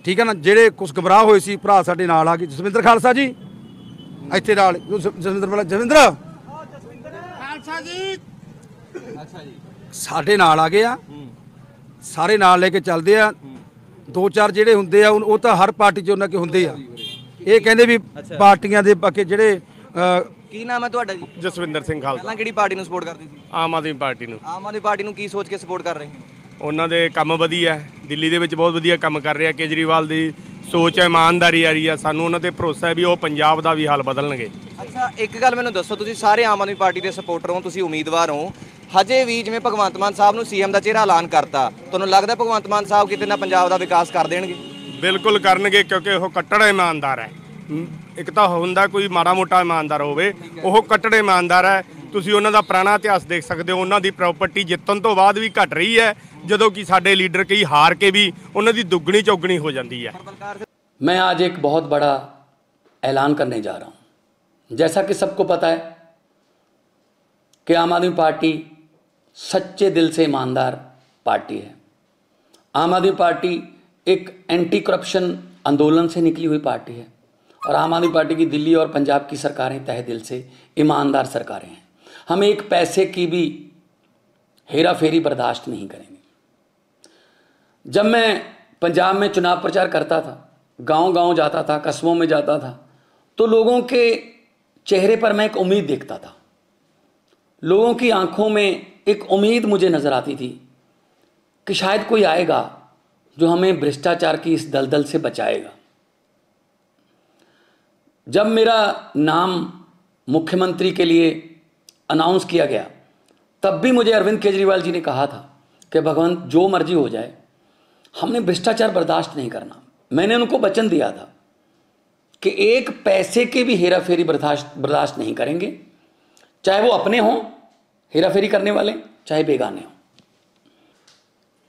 ठीक है ना। ਜਿਹੜੇ ਕੁਛ ਗਮਰਾਹ ਹੋਏ ਸੀ ਭਰਾ ਸਾਡੇ ਨਾਲ ਆ ਗਏ। ਜਸਵਿੰਦਰ ਖਾਲਸਾ ਜੀ ਇੱਥੇ ਨਾਲ ਜਸਵਿੰਦਰ ਖਾਲਸਾ ਜੀ ਅੱਛਾ ਜੀ ਸਾਡੇ ਨਾਲ ਆ ਗਏ ਆ। ਸਾਰੇ ਨਾਲ ਲੈ ਕੇ ਚੱਲਦੇ ਆ। ਦੋ ਚਾਰ ਜਿਹੜੇ ਹੁੰਦੇ ਆ ਉਹ ਤਾਂ ਹਰ ਪਾਰਟੀ 'ਚ ਉਹਨਾਂ ਕੇ ਹੁੰਦੇ ਆ। ਇਹ ਕਹਿੰਦੇ ਵੀ ਪਾਰਟੀਆਂ ਦੇ ਬਾਕੀ ਜਿਹੜੇ ਕੀ ਨਾਮ ਹੈ ਤੁਹਾਡਾ ਜੀ? ਜਸਵਿੰਦਰ ਸਿੰਘ ਖਾਲਸਾ। ਪਹਿਲਾਂ ਕਿਹੜੀ ਪਾਰਟੀ ਨੂੰ ਸਪੋਰਟ ਕਰਦੇ ਸੀ? ਆਮ ਆਦਮੀ ਪਾਰਟੀ ਨੂੰ। ਆਮ ਆਦਮੀ ਪਾਰਟੀ ਨੂੰ ਕੀ ਸੋਚ ਕੇ ਸਪੋਰਟ ਕਰ ਰਹੇ ਹੋ? ਉਹਨਾਂ ਦੇ ਕੰਮ ਵਧੀਆ, ਦਿੱਲੀ ਦੇ ਵਿੱਚ ਬਹੁਤ ਵਧੀਆ ਕੰਮ ਕਰ ਰਿਹਾ। ਕੇਜਰੀਵਾਲ ਦੀ ਸੋਚ ਹੈ, ਇਮਾਨਦਾਰੀ ਆ ਰਹੀ ਆ। ਸਾਨੂੰ ਉਹਨਾਂ ਤੇ ਭਰੋਸਾ ਹੈ ਵੀ ਉਹ ਪੰਜਾਬ ਦਾ ਵੀ ਹਾਲ ਬਦਲਣਗੇ। ਅੱਛਾ, ਇੱਕ ਗੱਲ ਮੈਨੂੰ ਦੱਸੋ, ਤੁਸੀਂ ਸਾਰੇ ਆਮ ਆਦਮੀ ਪਾਰਟੀ ਦੇ ਸਪੋਰਟਰ ਹੋ, ਤੁਸੀਂ ਉਮੀਦਵਾਰ ਹੋ, ਹਜੇ ਵੀ ਜਿਵੇਂ ਭਗਵੰਤ ਮਾਨ ਸਾਹਿਬ ਨੂੰ ਸੀਐਮ ਦਾ ਚਿਹਰਾ ਐਲਾਨ ਕਰਤਾ, ਤੁਹਾਨੂੰ ਲੱਗਦਾ ਭਗਵੰਤ ਮਾਨ ਸਾਹਿਬ ਕਿਤੇ ਨਾ ਪੰਜਾਬ ਦਾ ਵਿਕਾਸ ਕਰ ਦੇਣਗੇ? ਬਿਲਕੁਲ ਕਰਨਗੇ, ਕਿਉਂਕਿ ਉਹ ਕੱਟੜ ਇਮਾਨਦਾਰ ਹੈ। ਇੱਕ ਤਾਂ ਹੁੰਦਾ ਕੋਈ ਮਾੜਾ ਮੋਟਾ ਇਮਾਨਦਾਰ ਹੋਵੇ, ਉਹ ਕੱਟੜ ਇਮਾਨਦਾਰ ਹੈ। ਤੁਸੀਂ ਉਹਨਾਂ ਦਾ ਪੁਰਾਣਾ ਇਤਿਹਾਸ ਦੇਖ ਸਕਦੇ ਹੋ। ਉਹਨਾਂ ਦੀ ਪ੍ਰਾਪਰਟੀ ਜਿੱਤਣ ਤੋਂ ਬਾਅਦ ਵੀ ਘਟ ਰਹੀ ਹੈ, ਜਦੋਂ कि साडे लीडर कई हार के भी उन्होंने दुगनी चौगनी हो जाती है। मैं आज एक बहुत बड़ा ऐलान करने जा रहा हूँ। जैसा कि सबको पता है कि आम आदमी पार्टी सच्चे दिल से ईमानदार पार्टी है। आम आदमी पार्टी एक एंटी करप्शन आंदोलन से निकली हुई पार्टी है और आम आदमी पार्टी की दिल्ली और पंजाब की सरकारें तहे दिल से ईमानदार सरकारें हैं। हम एक पैसे की भी हेरा फेरी बर्दाश्त नहीं करेंगे। जब मैं पंजाब में चुनाव प्रचार करता था, गांव-गांव जाता था, कस्बों में जाता था, तो लोगों के चेहरे पर मैं एक उम्मीद देखता था। लोगों की आंखों में एक उम्मीद मुझे नज़र आती थी कि शायद कोई आएगा जो हमें भ्रष्टाचार की इस दलदल से बचाएगा। जब मेरा नाम मुख्यमंत्री के लिए अनाउंस किया गया, तब भी मुझे अरविंद केजरीवाल जी ने कहा था कि भगवंत जो मर्जी हो जाए, हमने भ्रष्टाचार बर्दाश्त नहीं करना। मैंने उनको वचन दिया था कि एक पैसे के भी हेरा फेरी बर्दाश्त नहीं करेंगे, चाहे वो अपने हों हेरा फेरी करने वाले, चाहे बेगाने हों।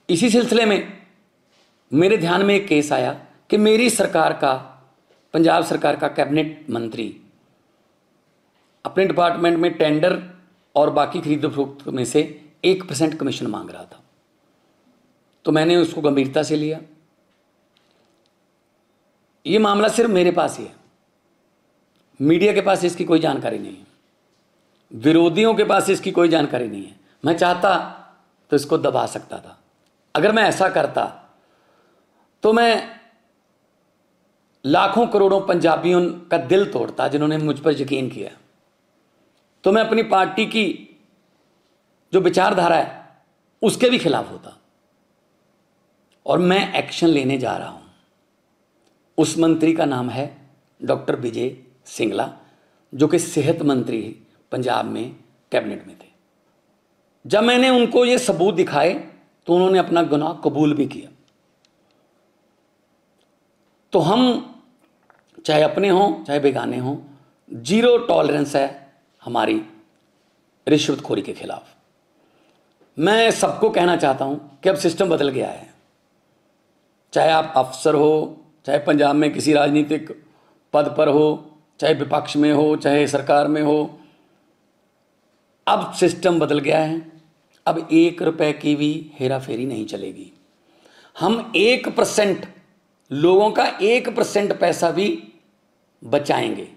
इसी सिलसिले में मेरे ध्यान में एक केस आया कि मेरी सरकार का, पंजाब सरकार का कैबिनेट मंत्री अपने डिपार्टमेंट में टेंडर और बाकी खरीद फरोख्त में से 1% कमीशन मांग रहा था। तो मैंने उसको गंभीरता से लिया। ये मामला सिर्फ मेरे पास ही है, मीडिया के पास इसकी कोई जानकारी नहीं है, विरोधियों के पास इसकी कोई जानकारी नहीं है। मैं चाहता तो इसको दबा सकता था। अगर मैं ऐसा करता तो मैं लाखों करोड़ों पंजाबियों का दिल तोड़ता जिन्होंने मुझ पर यकीन किया। तो मैं अपनी पार्टी की जो विचारधारा है उसके भी खिलाफ होता। और मैं एक्शन लेने जा रहा हूं। उस मंत्री का नाम है डॉक्टर विजय सिंगला, जो कि सेहत मंत्री पंजाब में कैबिनेट में थे। जब मैंने उनको ये सबूत दिखाए तो उन्होंने अपना गुनाह कबूल भी किया। तो हम चाहे अपने हों चाहे बेगाने हों, जीरो टॉलरेंस है हमारी रिश्वतखोरी के खिलाफ। मैं सबको कहना चाहता हूं कि अब सिस्टम बदल गया है। चाहे आप अफसर हो, चाहे पंजाब में किसी राजनीतिक पद पर हो, चाहे विपक्ष में हो, चाहे सरकार में हो, अब सिस्टम बदल गया है। अब 1 रुपए की भी हेरा फेरी नहीं चलेगी। हम 1% लोगों का 1% पैसा भी बचाएंगे,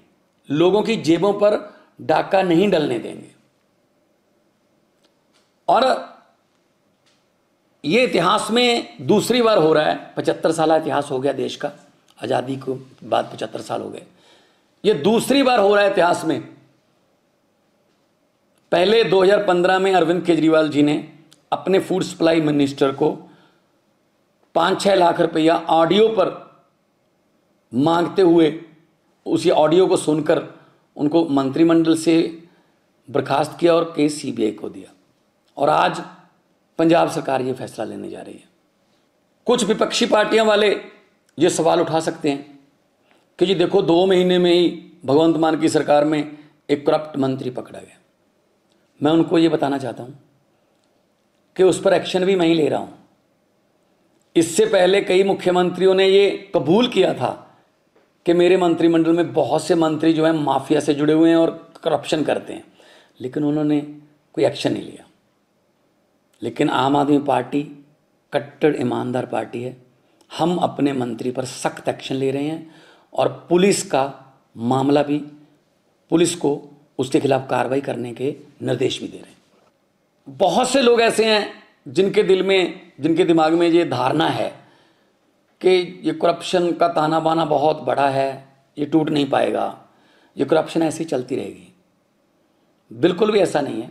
लोगों की जेबों पर डाका नहीं डलने देंगे। और ये इतिहास में दूसरी बार हो रहा है। 75 साल इतिहास हो गया देश का, आज़ादी को बाद 75 साल हो गए। ये दूसरी बार हो रहा है इतिहास में। पहले 2015 में अरविंद केजरीवाल जी ने अपने फूड सप्लाई मिनिस्टर को 5-6 लाख रुपया ऑडियो पर मांगते हुए, उसी ऑडियो को सुनकर उनको मंत्रिमंडल से बर्खास्त किया और केस सीबीआई को दिया। और आज पंजाब सरकार ये फैसला लेने जा रही है। कुछ विपक्षी पार्टियां वाले ये सवाल उठा सकते हैं कि जी देखो 2 महीने में ही भगवंत मान की सरकार में एक करप्ट मंत्री पकड़ा गया। मैं उनको ये बताना चाहता हूं कि उस पर एक्शन भी मैं ही ले रहा हूं। इससे पहले कई मुख्यमंत्रियों ने ये कबूल किया था कि मेरे मंत्रिमंडल में बहुत से मंत्री जो हैं माफिया से जुड़े हुए हैं और करप्शन करते हैं, लेकिन उन्होंने कोई एक्शन नहीं लिया। लेकिन आम आदमी पार्टी कट्टर ईमानदार पार्टी है हम अपने मंत्री पर सख्त एक्शन ले रहे हैं और पुलिस का मामला भी, पुलिस को उसके खिलाफ कार्रवाई करने के निर्देश भी दे रहे हैं। बहुत से लोग ऐसे हैं जिनके दिल में, जिनके दिमाग में ये धारणा है कि ये करप्शन का ताना बाना बहुत बड़ा है, ये टूट नहीं पाएगा, ये करप्शन ऐसी चलती रहेगी। बिल्कुल भी ऐसा नहीं है।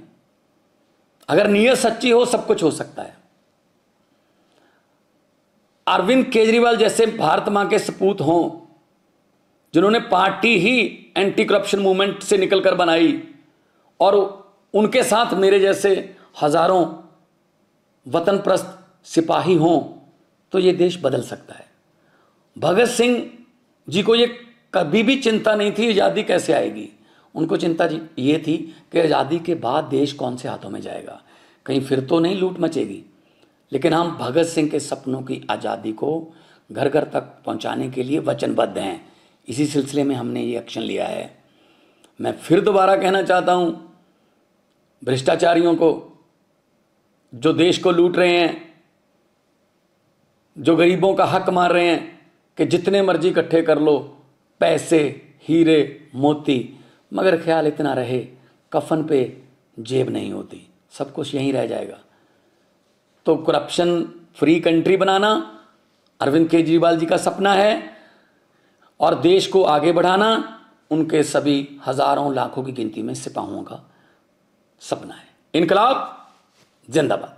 अगर नीयत सच्ची हो सब कुछ हो सकता है। अरविंद केजरीवाल जैसे भारत मां के सपूत हों, जिन्होंने पार्टी ही एंटी करप्शन मूवमेंट से निकलकर बनाई, और उनके साथ मेरे जैसे हजारों वतनप्रस्त सिपाही हों, तो ये देश बदल सकता है। भगत सिंह जी को ये कभी भी चिंता नहीं थी आज़ादी कैसे आएगी। उनको चिंता ये थी कि आज़ादी के बाद देश कौन से हाथों में जाएगा, कहीं फिर तो नहीं लूट मचेगी। लेकिन हम भगत सिंह के सपनों की आज़ादी को घर घर तक पहुंचाने के लिए वचनबद्ध हैं। इसी सिलसिले में हमने ये एक्शन लिया है। मैं फिर दोबारा कहना चाहता हूं भ्रष्टाचारियों को, जो देश को लूट रहे हैं, जो गरीबों का हक मार रहे हैं कि जितने मर्जी इकट्ठे कर लो, पैसे, हीरे, मोती, मगर ख्याल इतना रहे कफन पे जेब नहीं होती, सब कुछ यहीं रह जाएगा। तो करप्शन फ्री कंट्री बनाना अरविंद केजरीवाल जी का सपना है और देश को आगे बढ़ाना उनके सभी हजारों लाखों की गिनती में सिपाहियों का सपना है। इनकलाब जिंदाबाद।